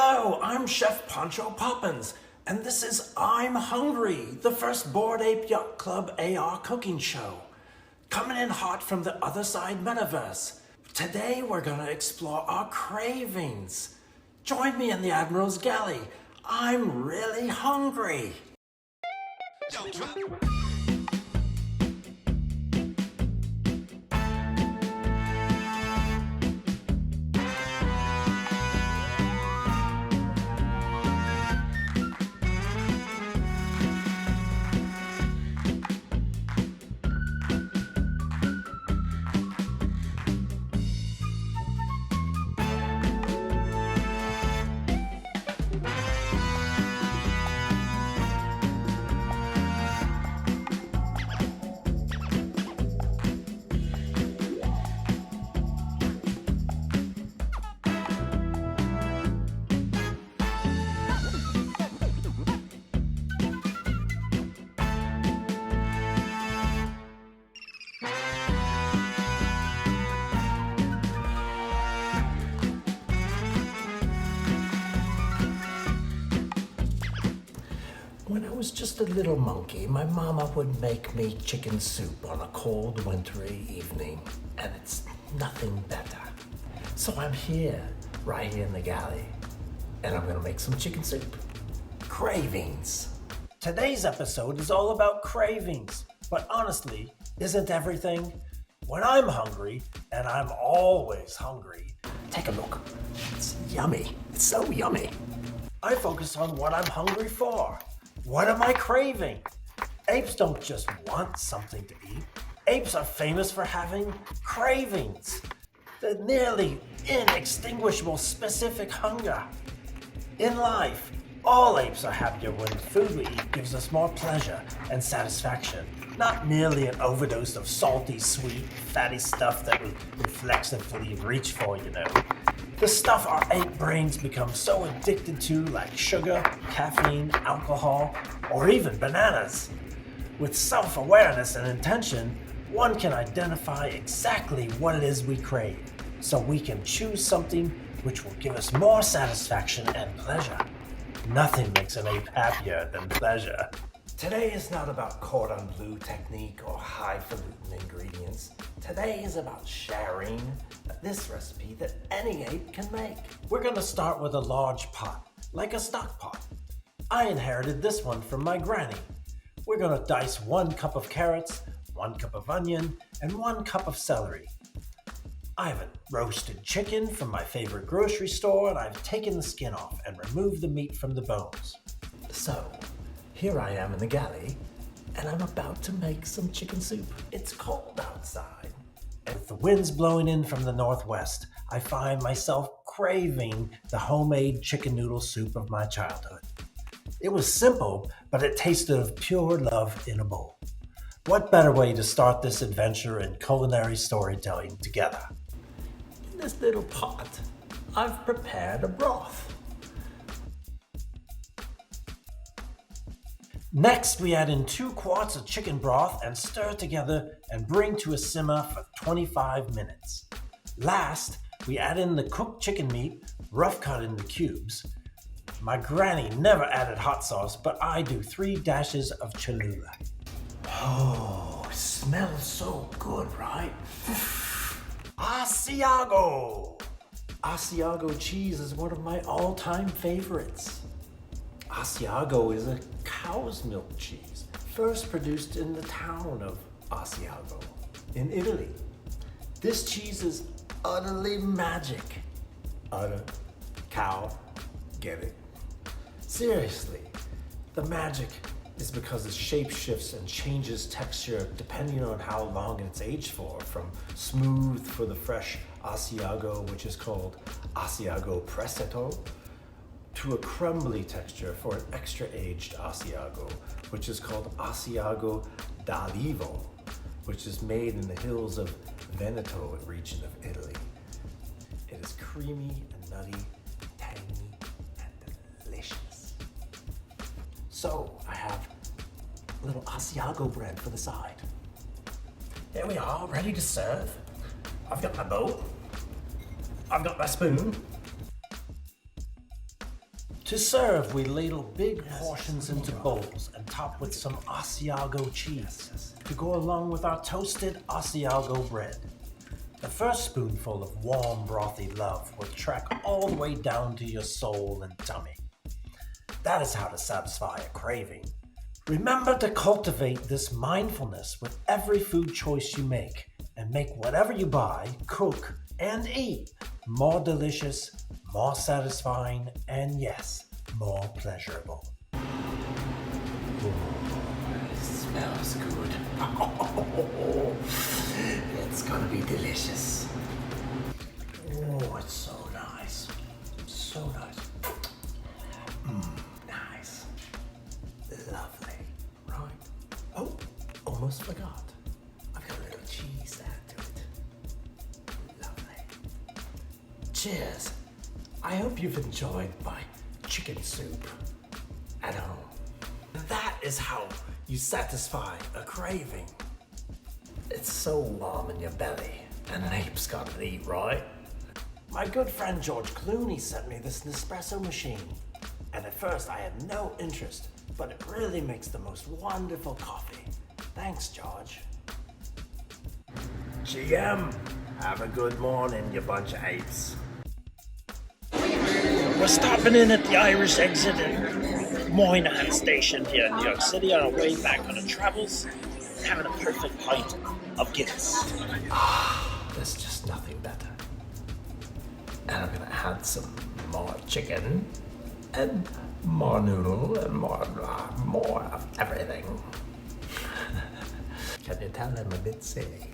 Hello, I'm Chef Pancho Poppins, and this is I'm Hungry, the first Bored Ape Yacht Club AR cooking show. Coming in hot from the Otherside metaverse. Today we're gonna explore our cravings. Join me in the Admiral's Galley. I'm really hungry. When I was just a little monkey, my mama would make me chicken soup on a cold, wintry evening, and it's nothing better. So I'm here, right here in the galley, and I'm gonna make some chicken soup. Cravings. Today's episode is all about cravings, but honestly, isn't everything? When I'm hungry, and I'm always hungry, take a look. It's yummy. It's so yummy. I focus on what I'm hungry for. What am I craving? Apes don't just want something to eat. Apes are famous for having cravings. The nearly inextinguishable specific hunger. In life, all apes are happier when the food we eat gives us more pleasure and satisfaction, not merely an overdose of salty, sweet, fatty stuff that we reflexively reach for, The stuff our ape brains become so addicted to, like sugar, caffeine, alcohol, or even bananas. With self-awareness and intention, one can identify exactly what it is we crave, so we can choose something which will give us more satisfaction and pleasure. Nothing makes an ape happier than pleasure. Today is not about cordon bleu technique or highfalutin ingredients. Today is about sharing this recipe that any ape can make. We're gonna start with a large pot, like a stock pot. I inherited this one from my granny. We're gonna dice 1 cup of carrots, 1 cup of onion, and 1 cup of celery. I have a roasted chicken from my favorite grocery store, and I've taken the skin off and removed the meat from the bones. So, here I am in the galley, and I'm about to make some chicken soup. It's cold outside, and with the winds blowing in from the northwest, I find myself craving the homemade chicken noodle soup of my childhood. It was simple, but it tasted of pure love in a bowl. What better way to start this adventure in culinary storytelling together? In this little pot, I've prepared a broth. Next, we add in 2 quarts of chicken broth and stir together and bring to a simmer for 25 minutes. Last, we add in the cooked chicken meat, rough cut into cubes. My granny never added hot sauce, but I do 3 dashes of Cholula. Oh, it smells so good, right? Asiago! Asiago cheese is one of my all-time favorites. Asiago is a cow's milk cheese, first produced in the town of Asiago in Italy. This cheese is utterly magic. Utter, cow, get it? Seriously, the magic is because the shape shifts and changes texture depending on how long it's aged for, from smooth for the fresh Asiago, which is called Asiago Presetto, to a crumbly texture for an extra aged Asiago, which is called Asiago d'Alivo, which is made in the hills of Veneto region of Italy. It is creamy and nutty, tangy, and delicious. So I have a little Asiago bread for the side. There we are, ready to serve. I've got my bowl. I've got my spoon. To serve, we ladle big portions into bowls and top with some Asiago cheese to go along with our toasted Asiago bread. The first spoonful of warm, brothy love will track all the way down to your soul and tummy. That is how to satisfy a craving. Remember to cultivate this mindfulness with every food choice you make, and make whatever you buy, cook, and eat more delicious, more satisfying, and yes, more pleasurable. Ooh, it smells good. It's gonna be delicious. Oh, it's so nice. So nice. Nice. Lovely. Right. Oh, almost forgot. I've got a little cheese add to it. Lovely. Cheers. I hope you've enjoyed my chicken soup at home. That is how you satisfy a craving. It's so warm in your belly, and an ape's gotta eat, right? My good friend George Clooney sent me this Nespresso machine, and at first I had no interest, but it really makes the most wonderful coffee. Thanks, George. GM, have a good morning, you bunch of apes. We're stopping in at the Irish exit in Moynihan Station here in New York City on our way back on the travels, having a perfect pint of Guinness. There's just nothing better. And I'm gonna add some more chicken, and more noodle, and more of everything. Can you tell I'm a bit silly?